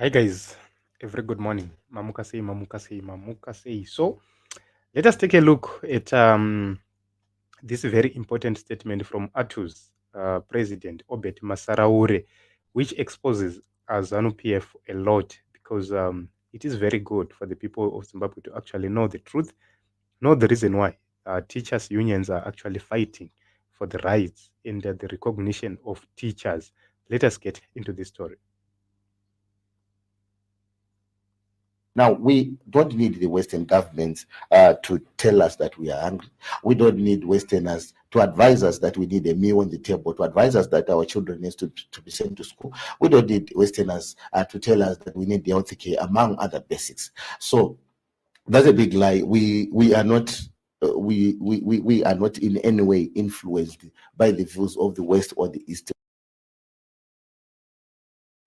Hi guys, a very good morning. Mamuka say, Mamuka say, Mamuka say. So let us take a look at this very important statement from Artuz President O Masaraure, which exposes ZANU PF a lot because it is very good for the people of Zimbabwe to actually know the truth, know the reason why teachers' unions are actually fighting for the rights and the recognition of teachers. Let us get into this story. Now, we don't need the Western governments to tell us that we are hungry. We don't need Westerners to advise us that we need a meal on the table, to advise us that our children need to be sent to school. We don't need Westerners to tell us that we need the health care, among other basics. So that's a big lie. We are not. We are not in any way influenced by the views of the West or the East,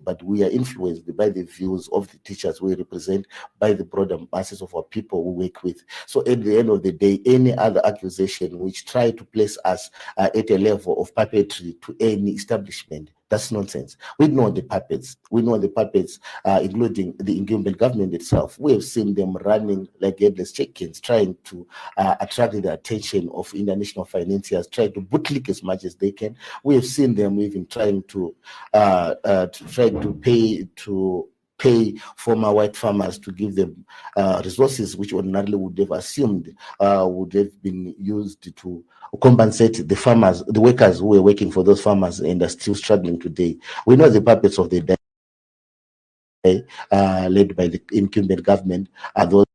but we are influenced by the views of the teachers we represent, by the broader masses of our people we work with. So at the end of the day, any other accusation which try to place us at a level of puppetry to any establishment, that's nonsense. We know the puppets. We know the puppets, including the incumbent government itself. We have seen them running like headless chickens, trying to attract the attention of international financiers, trying to bootlick as much as they can. We have seen them even trying to pay former white farmers to give them resources which ordinarily would have assumed would have been used to compensate the farmers, the workers who were working for those farmers and are still struggling today. We know the puppets of the day led by the incumbent government are those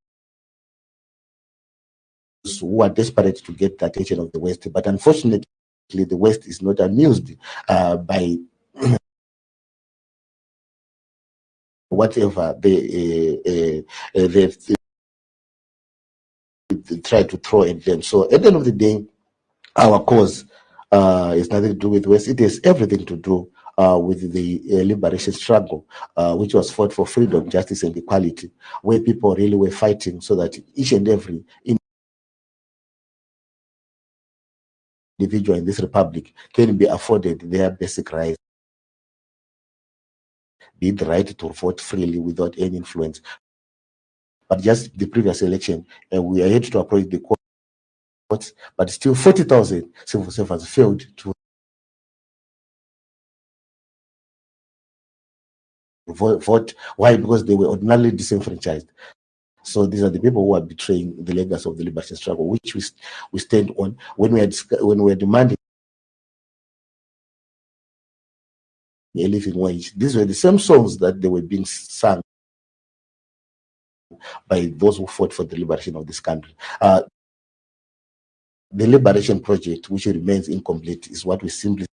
who are desperate to get the attention of the West. But unfortunately, the West is not amused by whatever they try to throw at them. So at the end of the day, our cause is nothing to do with West. It has everything to do with the liberation struggle, which was fought for freedom, justice, and equality, where people really were fighting so that each and every individual in this republic can be afforded their basic rights, be the right to vote freely without any influence. But just the previous election, we are yet to approach the courts, but still 40,000 civil servants failed to vote. Why? Because they were ordinarily disenfranchised. So these are the people who are betraying the legacy of the liberation struggle, which we stand on when we are demanding a living wage. These were the same songs that they were being sung by those who fought for the liberation of this country. The liberation project, which remains incomplete, is what we simply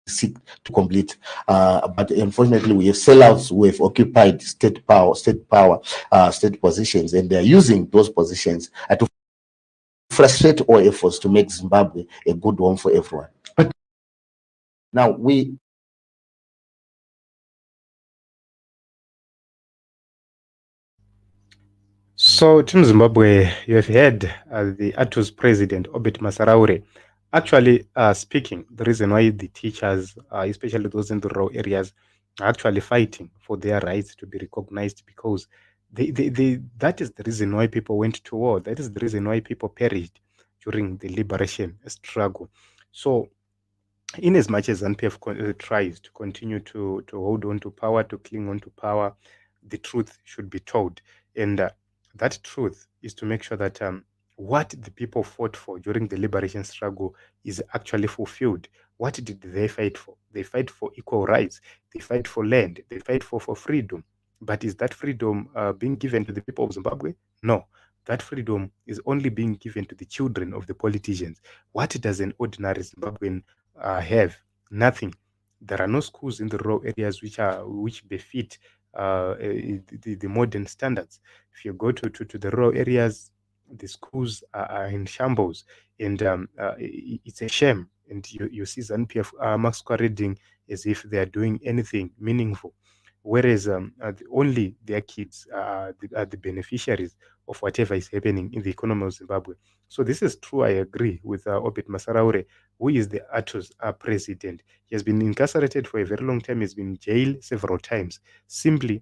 seek to complete. But unfortunately, we have sellouts who have occupied state positions, and they are using those positions to frustrate all efforts to make Zimbabwe a good home for everyone. But now So, Team Zimbabwe, you have heard the Artuz President O Masaraure actually speaking the reason why the teachers, especially those in the rural areas, are actually fighting for their rights to be recognized because that is the reason why people went to war. That is the reason why people perished during the liberation struggle. So, in as much as ZANU-PF tries to continue to hold on to power, to cling on to power, the truth should be told. And that truth is to make sure that what the people fought for during the liberation struggle is actually fulfilled. What did they fight for? They fight for equal rights. They fight for land. They fight for freedom. But is that freedom being given to the people of Zimbabwe? No. That freedom is only being given to the children of the politicians. What does an ordinary Zimbabwean have? Nothing. There are no schools in the rural areas which befit the modern standards. If you go to the rural areas, the schools are in shambles, and it's a shame. And you see ZANU-PF masquerading as if they are doing anything meaningful. whereas only their kids are the beneficiaries of whatever is happening in the economy of Zimbabwe. So this is true. I agree with Obed Masaraure, who is the Artuz president. He has been incarcerated for a very long time. He's been in jail several times simply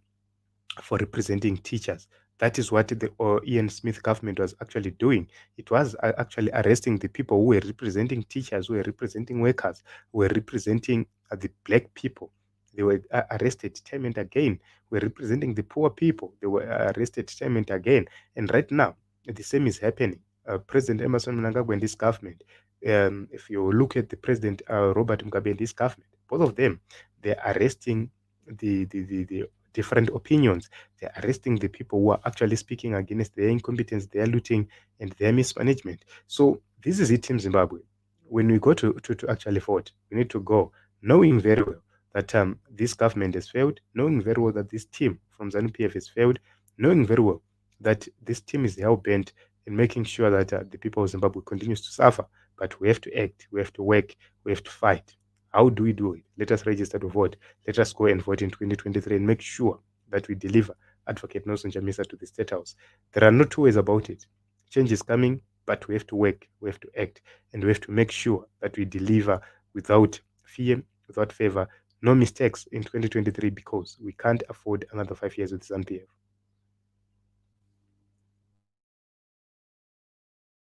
for representing teachers. That is what the Ian Smith government was actually doing. It was actually arresting the people who were representing teachers, who were representing workers, who were representing the black people. They were arrested time and again. Were representing the poor people. They were arrested time and again. And right now, the same is happening. President Emerson Mnangagwa and this government, if you look at the President Robert Mugabe and this government, both of them, they're arresting the different opinions. They're arresting the people who are actually speaking against their incompetence, their looting, and their mismanagement. So this is it, Team Zimbabwe. When we go to actually vote, we need to go knowing very well that this government has failed, knowing very well that this team from ZANU PF has failed, knowing very well that this team is hell-bent in making sure that the people of Zimbabwe continues to suffer. But we have to act, we have to work, we have to fight. How do we do it? Let us register to vote. Let us go and vote in 2023 and make sure that we deliver Advocate Nelson Chamisa to the State House. There are no two ways about it. Change is coming, but we have to work, we have to act, and we have to make sure that we deliver without fear, without favor, no mistakes in 2023, because we can't afford another 5 years with ZANU PF.